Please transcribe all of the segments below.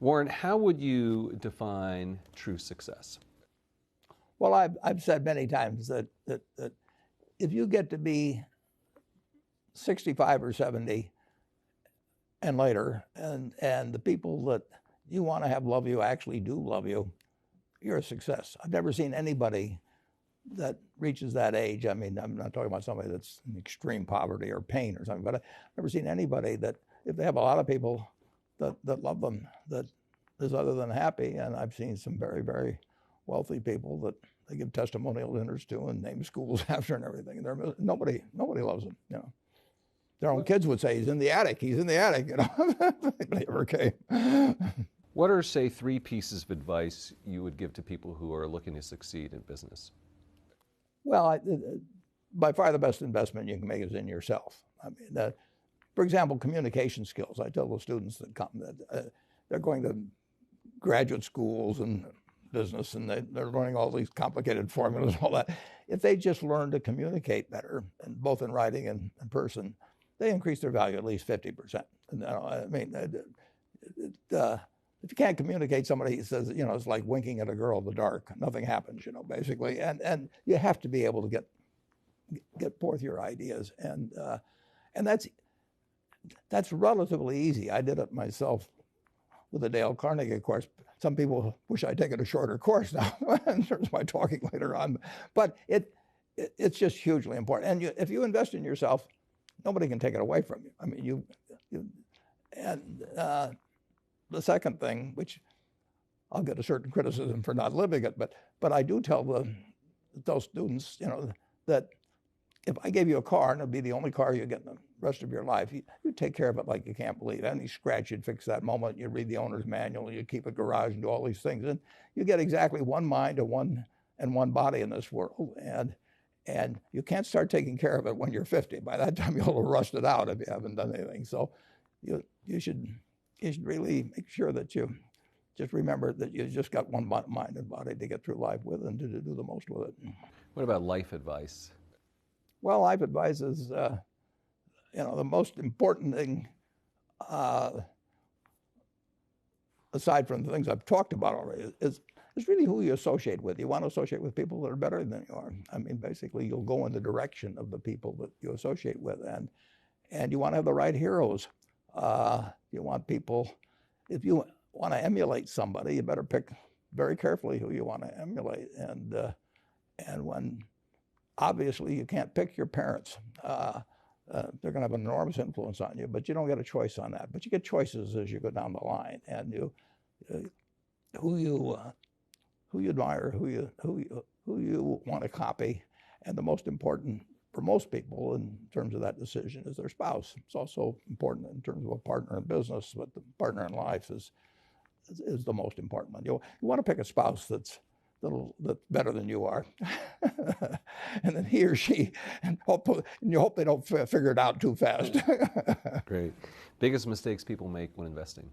Warren, how would you define true success? Well, I've said many times that if you get to be 65 or 70 and later, and the people that you want to have love you actually do love you, you're a success. I've never seen anybody that reaches that age. I mean, I'm not talking about somebody that's in extreme poverty or pain or something, but I've never seen anybody that, if they have a lot of people that love them, that is other than happy. And I've seen some very, very wealthy people that they give testimonial dinners to and name schools after and everything. And nobody loves them, you know. Their own kids would say, he's in the attic, you know. Nobody ever came. What are, say, 3 pieces of advice you would give to people who are looking to succeed in business? Well, by far the best investment you can make is in yourself. I mean, for example, communication skills. I tell the students that come that they're going to graduate schools and business, and they're learning all these complicated formulas and all that. If they just learn to communicate better, and both in writing and in person, they increase their value at least 50%. And, I mean, if you can't communicate, somebody says, you know, it's like winking at a girl in the dark. Nothing happens, you know, basically. And you have to be able to get forth your ideas. And that's relatively easy. I did it myself with the Dale Carnegie course. Some people wish I'd taken a shorter course now in terms of my talking later on. But it's just hugely important. And if you invest in yourself, nobody can take it away from you. I mean, the second thing, which I'll get a certain criticism for not living it, but I do tell those students, you know, that if I gave you a car and it'd be the only car you get in the rest of your life, you take care of it like you can't believe. Any scratch, you'd fix that moment. You read the owner's manual, you keep a garage and do all these things. And you get exactly one mind and one body in this world. And you can't start taking care of it when you're 50. By that time, you'll have rusted out if you haven't done anything. So you should really make sure that you just remember that you just got one mind and body to get through life with and to do the most with it. What about life advice? Well, life advice is, you know, the most important thing, aside from the things I've talked about already, is really who you associate with. You want to associate with people that are better than you are. I mean, basically, you'll go in the direction of the people that you associate with, and you want to have the right heroes. You want people, if you want to emulate somebody, you better pick very carefully who you want to emulate. And when obviously you can't pick your parents, they're going to have an enormous influence on you, but you don't get a choice on that. But you get choices as you go down the line, and who you admire, who you want to copy, and the most important for most people in terms of that decision is their spouse. It's also important in terms of a partner in business, but the partner in life is the most important one. You want to pick a spouse that's better than you are, and then he or she, and you hope they don't figure it out too fast. Great. Biggest mistakes people make when investing?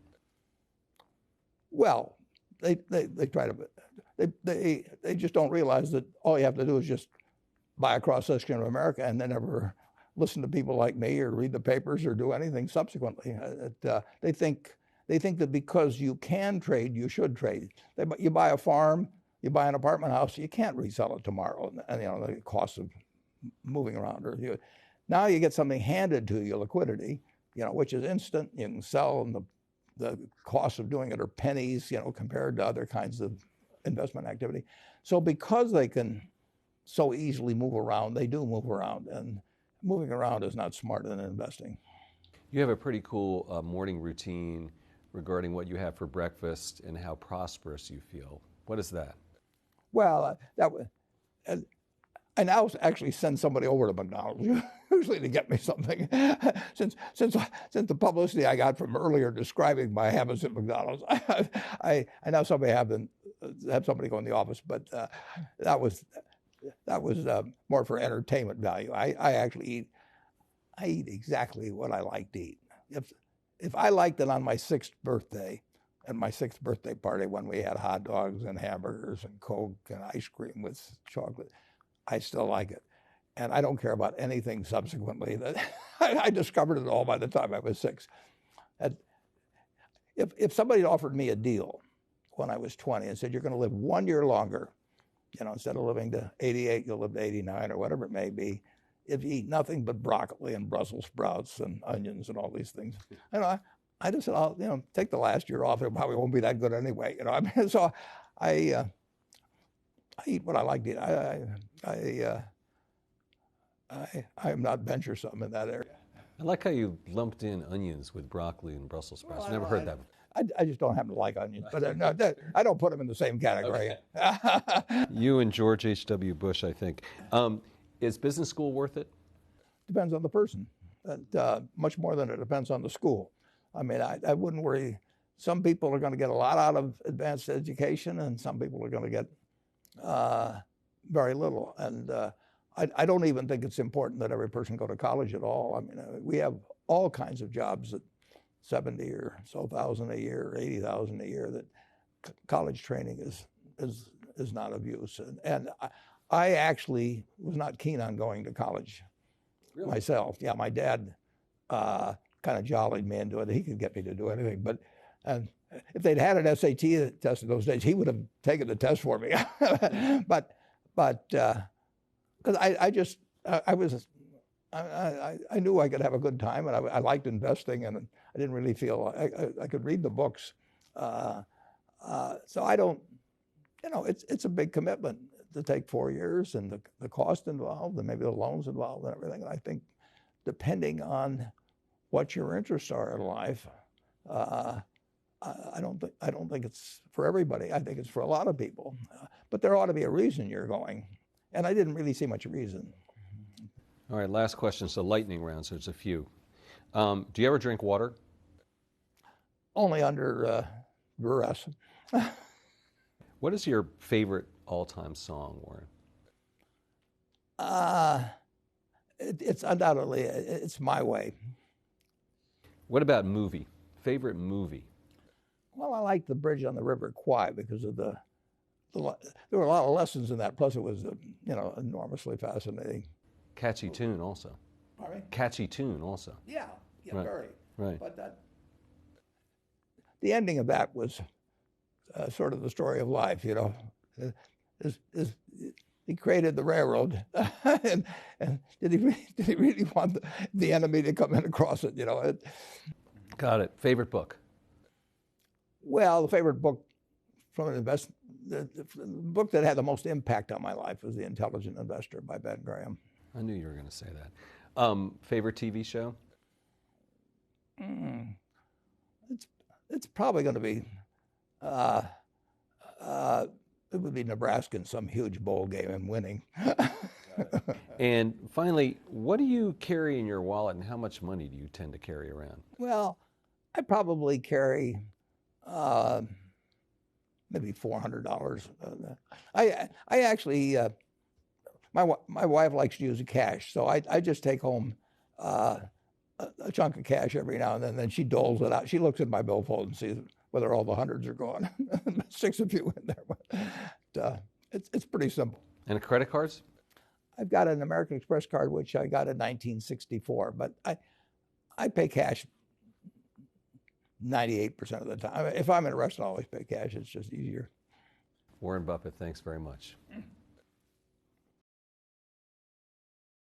Well, they try to, they just don't realize that all you have to do is just buy a cross-section of America and then never listen to people like me or read the papers or do anything subsequently. They think that because you can trade, you should trade. You buy a farm, you buy an apartment house, you can't resell it tomorrow, and you know the cost of moving around. Now you get something handed to you, liquidity, you know, which is instant. You can sell, and the cost of doing it are pennies, you know, compared to other kinds of investment activity. So because they can so easily move around, they do move around, and moving around is not smarter than investing. You have a pretty cool morning routine regarding what you have for breakfast and how prosperous you feel. What is that? Well, I now actually send somebody over to McDonald's usually to get me something. Since the publicity I got from earlier describing my habits at McDonald's, I now have somebody go in the office, but that was more for entertainment value. I actually eat exactly what I like to eat. If I liked it on my 6th birthday, at my 6th birthday party when we had hot dogs and hamburgers and Coke and ice cream with chocolate, I still like it. And I don't care about anything subsequently. I discovered it all by the time I was 6. if somebody offered me a deal when I was 20 and said, you're going to live 1 year longer, instead of living to 88, you'll live to 89 or whatever it may be, if you eat nothing but broccoli and Brussels sprouts and onions and all these things, I just said, I'll, take the last year off. It probably won't be that good anyway. I mean, so I eat what I like to eat. I'm not venturesome in that area. I like how you lumped in onions with broccoli and Brussels sprouts. Never heard that. I just don't happen to like onions, but no, I don't put them in the same category. Okay. You and George H.W. Bush, I think. Is business school worth it? Depends on the person, much more than it depends on the school. I mean, I wouldn't worry. Some people are going to get a lot out of advanced education, and some people are going to get very little. And I don't even think it's important that every person go to college at all. I mean, we have all kinds of jobs at 70 or so thousand a year, or 80,000 a year, that college training is not of use. And I actually was not keen on going to college myself. Yeah, my dad kind of jollied me into it. He could get me to do anything. But if they'd had an SAT test in those days, he would have taken the test for me. but because I knew I could have a good time, and I liked investing, and I didn't really feel I could read the books. So I don't, it's a big commitment to take 4 years, and the cost involved, and maybe the loans involved, and everything. And I think, depending on what your interests are in life, I don't think it's for everybody. I think it's for a lot of people, but there ought to be a reason you're going, and I didn't really see much reason. All right, last question. So lightning round. So there's a few. Do you ever drink water? Only under duress. What is your favorite all-time song, Warren? It's undoubtedly, it's My Way. What about movie? Favorite movie? Well, I like The Bridge on the River Kwai because of there were a lot of lessons in that. Plus, it was enormously fascinating. Catchy tune also. Pardon me? Catchy tune also. Yeah, Right. Very. Right. But the ending of that was sort of the story of life. He created the railroad, and did he really want the enemy to come in across it? Got it. Favorite book? Well, the favorite book from an the book that had the most impact on my life was The Intelligent Investor by Ben Graham. I knew you were going to say that. Favorite TV show? It's probably going to be it would be Nebraska in some huge bowl game and winning. And finally, what do you carry in your wallet, and how much money do you tend to carry around? Well, I probably carry maybe $400. I actually my wife likes to use cash, so I just take home a chunk of cash every now and then she doles it out. She looks at my billfold and sees whether all the hundreds are gone. Sticks a few in there. But it's pretty simple. And credit cards? I've got an American Express card, which I got in 1964, but I pay cash 98% of the time. If I'm in a restaurant, I always pay cash. It's just easier. Warren Buffett, thanks very much.